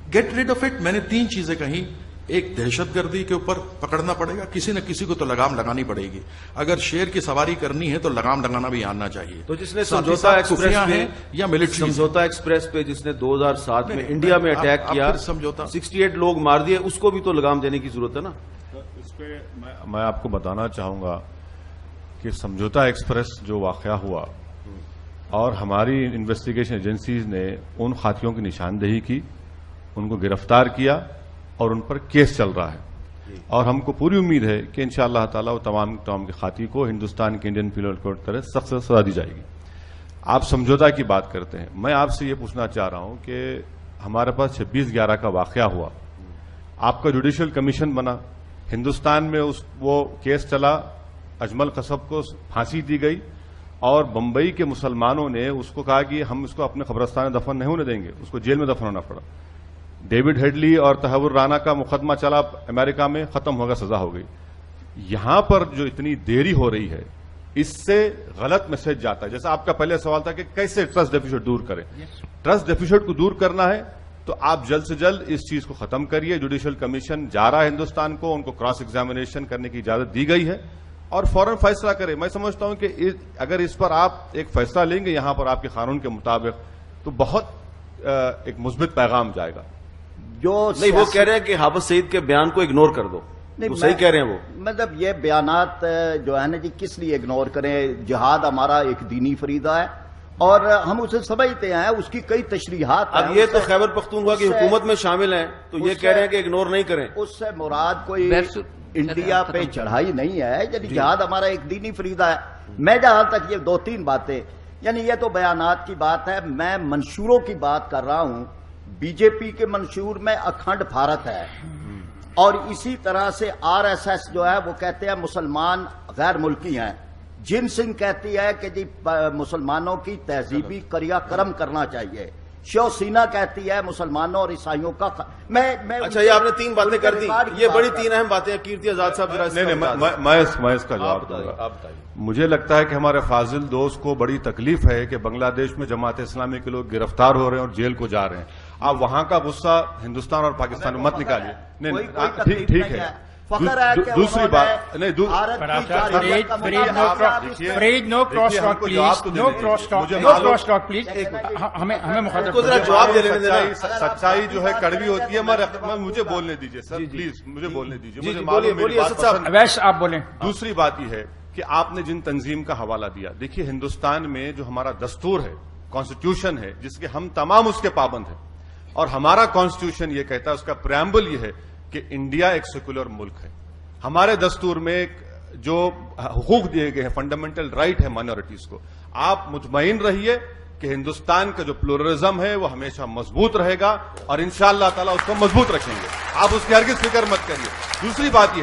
Get rid of it. मैंने 3 चीजें कही। एक, दहशत गर्दी के ऊपर पकड़ना पड़ेगा, किसी न किसी को तो लगाम लगानी पड़ेगी। अगर शेर की सवारी करनी है तो लगाम लगाना भी आना चाहिए। तो जिसने समझौता एक्सप्रेस पे या मिलिट्री समझौता एक्सप्रेस पे जिसने 2007 में इंडिया में अटैक किया, समझौता 68 लोग मार दिए, उसको भी तो लगाम देने की जरूरत है ना। इस पे मैं आपको बताना चाहूंगा कि समझौता एक्सप्रेस जो वाकया हुआ और हमारी इन्वेस्टिगेशन एजेंसीज ने उन खातियों की निशानदेही की, उनको गिरफ्तार किया और उन पर केस चल रहा है। और हमको पूरी उम्मीद है कि इंशाअल्लाह ताला वो तमाम के खाती को हिंदुस्तान के इंडियन पीनल कोड की तरह सख्त सजा दी जाएगी। आप समझौता की बात करते हैं, मैं आपसे ये पूछना चाह रहा हूं कि हमारे पास 26/11 का वाकया हुआ, आपका जुडिशियल कमीशन बना, हिंदुस्तान में वो केस चला, अजमल कसब को फांसी दी गई और बंबई के मुसलमानों ने उसको कहा कि हम इसको अपने कब्रिस्तान में दफन नहीं होने देंगे, उसको जेल में दफन होना पड़ा। डेविड हेडली और तहव्वुर राना का मुकदमा चला अमेरिका में, खत्म होगा, सजा हो गई। यहां पर जो इतनी देरी हो रही है, इससे गलत मैसेज जाता है। जैसा आपका पहले सवाल था कि कैसे ट्रस्ट डेफिसिट दूर करें। ट्रस्ट डेफिसिट को दूर करना है तो आप जल्द से जल्द इस चीज को खत्म करिए। जुडिशियल कमीशन जा रहा है हिंदुस्तान को, उनको क्रॉस एग्जामिनेशन करने की इजाजत दी गई है और फौरन फैसला करें। मैं समझता हूं कि अगर इस पर आप एक फैसला लेंगे यहां पर आपके कानून के मुताबिक, तो बहुत एक मुस्बित पैगाम जाएगा। जो नहीं, वो कह रहे हैं कि हाफिज सईद के बयान को इग्नोर कर दो। नहीं, सही कह रहे हैं वो। मतलब ये बयानात जो है ना जी, किस लिए इग्नोर करें? जिहाद हमारा एक दीनी फरीदा है और हम उसे समझते हैं, उसकी कई तशरीहात। अब ये तो खैबर पख्तूनख्वा की हुकूमत में शामिल हैं, तो ये कह रहे हैं कि इग्नोर नहीं करें। उससे मुराद कोई इंडिया पे चढ़ाई नहीं है, यानी जिहाद हमारा एक दीनी फरीदा है। मैं जहां तक ये 2-3 बातें, यानी ये तो बयानात की बात है, मैं मंशूरों की बात कर रहा हूं। बीजेपी के मंशूर में अखंड भारत है और इसी तरह से आरएसएस जो है वो कहते हैं मुसलमान गैर मुल्की हैं। जिन सिंह कहती है कि जी मुसलमानों की तहजीबी क्रियाक्रम करना चाहिए। शिवसेना कहती है मुसलमानों और ईसाइयों का मैं अच्छा, ये आपने 3 बातें कर दी, ये बड़ी 3 अहम बातें हैं। कीर्ति आजाद साहब जरा मैं इसका जवाब दूंगा। मुझे लगता है कि हमारे फाजिल दोस्त को बड़ी तकलीफ है कि बांग्लादेश में जमात इस्लामी के लोग गिरफ्तार हो रहे हैं और जेल को जा रहे हैं। आप वहां का गुस्सा हिंदुस्तान और पाकिस्तान में मत निकालिए। नहीं, ठीक है। दूसरी बात नहीं, no cross talk please, no cross talk please. हमें मुखातिब जवाब दे रहे। सच्चाई जो है कड़वी होती है। मुझे बोलने दीजिए सर, प्लीज मुझे बोलने दीजिए। वैश आप बोलें। दूसरी बात यह है कि आपने जिन तंजीम का हवाला दिया, देखिए हिंदुस्तान में जो हमारा दस्तूर है, कॉन्स्टिट्यूशन है, जिसके हम तमाम उसके पाबंद हैं और हमारा कॉन्स्टिट्यूशन ये कहता है, उसका प्रेम्बल ये है कि इंडिया एक सेकुलर मुल्क है। हमारे दस्तूर में जो हुकूक दिए गए हैं, फंडामेंटल राइट है माइनॉरिटीज को। आप मुतमईन रहिए कि हिंदुस्तान का जो प्लुरलिज्म है वो हमेशा मजबूत रहेगा और इंशाअल्लाह ताला उसको मजबूत रखेंगे। आप उसकी हरगिज फिक्र मत करिए। दूसरी बात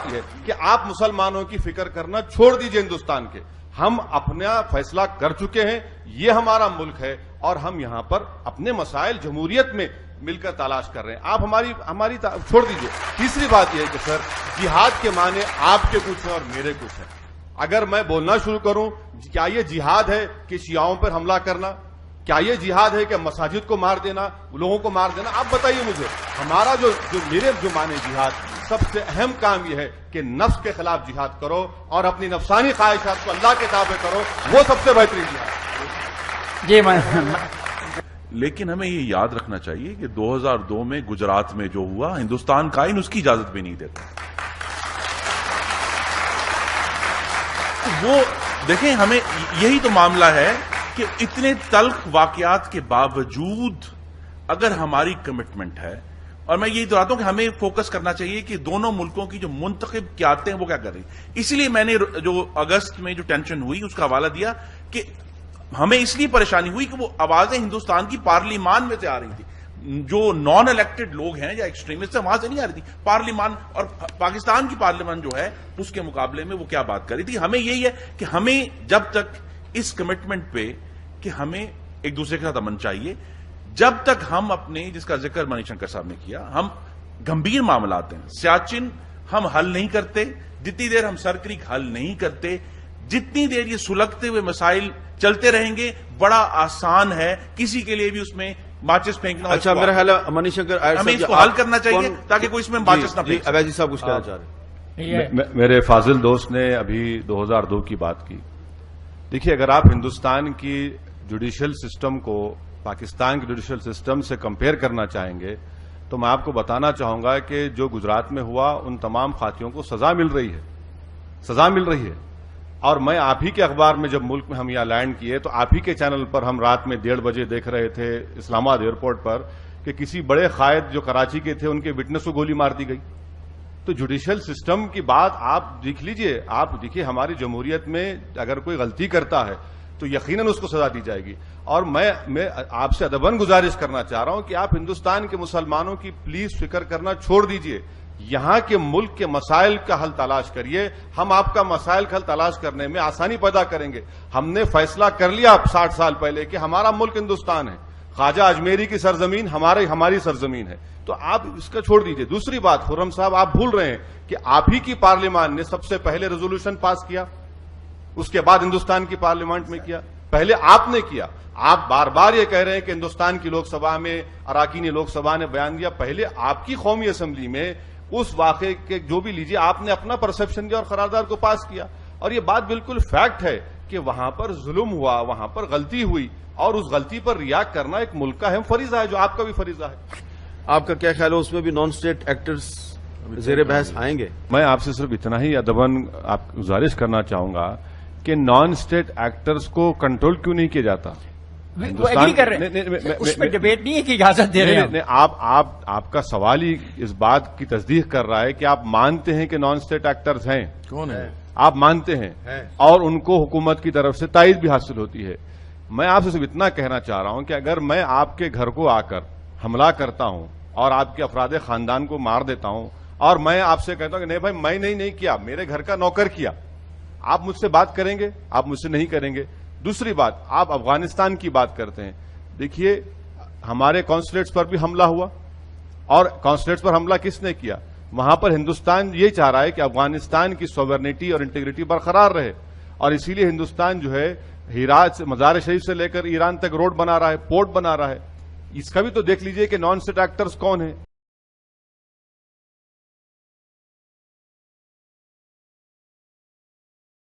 यह है कि आप मुसलमानों की फिक्र करना छोड़ दीजिए हिंदुस्तान के। हम अपना फैसला कर चुके हैं, ये हमारा मुल्क है और हम यहां पर अपने मसाइल जमहूरियत में मिलकर तलाश कर रहे हैं। आप हमारी छोड़ दीजिए। तीसरी बात यह है कि सर, जिहाद के माने आपके कुछ हैं और मेरे कुछ हैं। अगर मैं बोलना शुरू करूं, क्या यह जिहाद है कि शियाओं पर हमला करना? क्या यह जिहाद है कि मसाजिद को मार देना, लोगों को मार देना? आप बताइए मुझे। हमारा जो मेरे जो माने जिहाद, सबसे अहम काम यह है कि नफ्स के खिलाफ जिहाद करो और अपनी नफसानी ख्वाहिशात को अल्लाह के ताबे करो, वो सबसे बेहतरीन जिहाद। जी, लेकिन हमें ये याद रखना चाहिए कि 2002 में गुजरात में जो हुआ, हिंदुस्तान कायन उसकी इजाजत भी नहीं देता। वो देखें, हमें यही तो मामला है कि इतने तल्ख वाकयात के बावजूद अगर हमारी कमिटमेंट है, और मैं यही दोहराता हूं कि हमें फोकस करना चाहिए कि दोनों मुल्कों की जो मुंतखब क़यादतें हैं वो क्या कर रही। इसलिए मैंने जो अगस्त में जो टेंशन हुई उसका हवाला दिया कि हमें इसलिए परेशानी हुई कि वो आवाजें हिंदुस्तान की पार्लिमान में से आ रही थी। जो नॉन इलेक्टेड लोग हैं या एक्सट्रीमिस्ट है, वहां से नहीं आ रही थी। पार्लिमान और पाकिस्तान की पार्लियामेंट जो है उसके मुकाबले में वो क्या बात कर रही थी। हमें यही है कि हमें जब तक इस कमिटमेंट पे कि हमें एक दूसरे के साथ अमन चाहिए, जब तक हम अपने, जिसका जिक्र मणिशंकर साहब ने किया, हम गंभीर मामलात हैं, सियाचिन हम हल नहीं करते, जितनी देर हम सर क्रीक हल नहीं करते, जितनी देर ये सुलगते हुए मसाइल चलते रहेंगे, बड़ा आसान है किसी के लिए भी उसमें माचिस फेंकना। अच्छा, मेरा ख्याल है मनीष शंकर आयर हमें इसको हल करना चाहिए ताकि कोई इसमें माचिस ना फेंक। अवैध जी साहब कुछ कहना चाह रहे हैं? मेरे फाजिल दोस्त ने अभी 2002 की बात की। देखिए, अगर आप हिंदुस्तान की जुडिशियल सिस्टम को पाकिस्तान के जुडिशियल सिस्टम से कंपेयर करना चाहेंगे तो मैं आपको बताना चाहूंगा कि जो गुजरात में हुआ उन तमाम खातियों को सजा मिल रही है, सजा मिल रही है। और मैं आप ही के अखबार में जब मुल्क में हम यहां लैंड किए तो आप ही के चैनल पर हम रात में 1:30 बजे देख रहे थे इस्लामाबाद एयरपोर्ट पर कि किसी बड़े कायद जो कराची के थे उनके विटनेस को गोली मार दी गई। तो जुडिशियल सिस्टम की बात आप देख लीजिए, आप देखिए हमारी जमहूरियत में अगर कोई गलती करता है तो यकीनन उसको सजा दी जाएगी। और मैं आपसे अदबन गुजारिश करना चाह रहा हूं कि आप हिंदुस्तान के मुसलमानों की प्लीज फिक्र करना छोड़ दीजिए, यहां के मुल्क के मसाइल का हल तलाश करिए। हम आपका मसाइल का हल तलाश करने में आसानी पैदा करेंगे। हमने फैसला कर लिया 60 साल पहले कि हमारा मुल्क हिंदुस्तान है, ख्वाजा अजमेरी की सरजमीन हमारी सरजमीन है, तो आप इसका छोड़ दीजिए। दूसरी बात, खुर्रम साहब आप भूल रहे हैं कि आप ही की पार्लियामान ने सबसे पहले रेजोल्यूशन पास किया, उसके बाद हिंदुस्तान की पार्लियामेंट में किया, पहले आपने किया। आप बार बार ये कह रहे हैं कि हिंदुस्तान की लोकसभा में, अराकीनी लोकसभा ने बयान दिया, पहले आपकी कौमी असेंबली में उस वाकये के जो भी लीजिए आपने अपना परसेप्शन दिया और करारदाद को पास किया। और ये बात बिल्कुल फैक्ट है कि वहां पर जुल्म हुआ, वहां पर गलती हुई और उस गलती पर रिएक्ट करना एक मुल्क का अहम फरीजा है, जो आपका भी फरीजा है। आपका क्या ख्याल है, उसमें भी नॉन स्टेट एक्टर्स ज़ेरे बहस आएंगे? मैं आपसे सिर्फ इतना ही अदबन आप गुजारिश करना चाहूंगा कि नॉन स्टेट एक्टर्स को कंट्रोल क्यों नहीं किया जाता? वो एग्री कर रहे हैं, उसमें डिबेट नहीं है कि इजाजत दे रहे हैं। आपका सवाल ही इस बात की तस्दीक कर रहा है कि आप मानते हैं कि नॉन स्टेट एक्टर्स हैं। कौन है? आप मानते हैं और उनको हुकूमत की तरफ से तायद भी हासिल होती है। मैं आपसे सिर्फ इतना कहना चाह रहा हूं कि अगर मैं आपके घर को आकर हमला करता हूं और आपके अफराद खानदान को मार देता हूं और मैं आपसे कहता हूं कि नहीं भाई मैं नहीं किया, मेरे घर का नौकर किया, आप मुझसे बात करेंगे? आप मुझसे नहीं करेंगे। दूसरी बात, आप अफगानिस्तान की बात करते हैं। देखिए, हमारे कॉन्सुलेट्स पर भी हमला हुआ और कॉन्सुलेट्स पर हमला किसने किया? वहां पर हिंदुस्तान ये चाह रहा है कि अफगानिस्तान की सॉवरेनिटी और इंटीग्रिटी बरकरार रहे और इसीलिए हिंदुस्तान जो है हिरात से मजार शरीफ से लेकर ईरान तक रोड बना रहा है, पोर्ट बना रहा है। इसका भी तो देख लीजिए कि नॉन स्टेट एक्टर्स कौन है।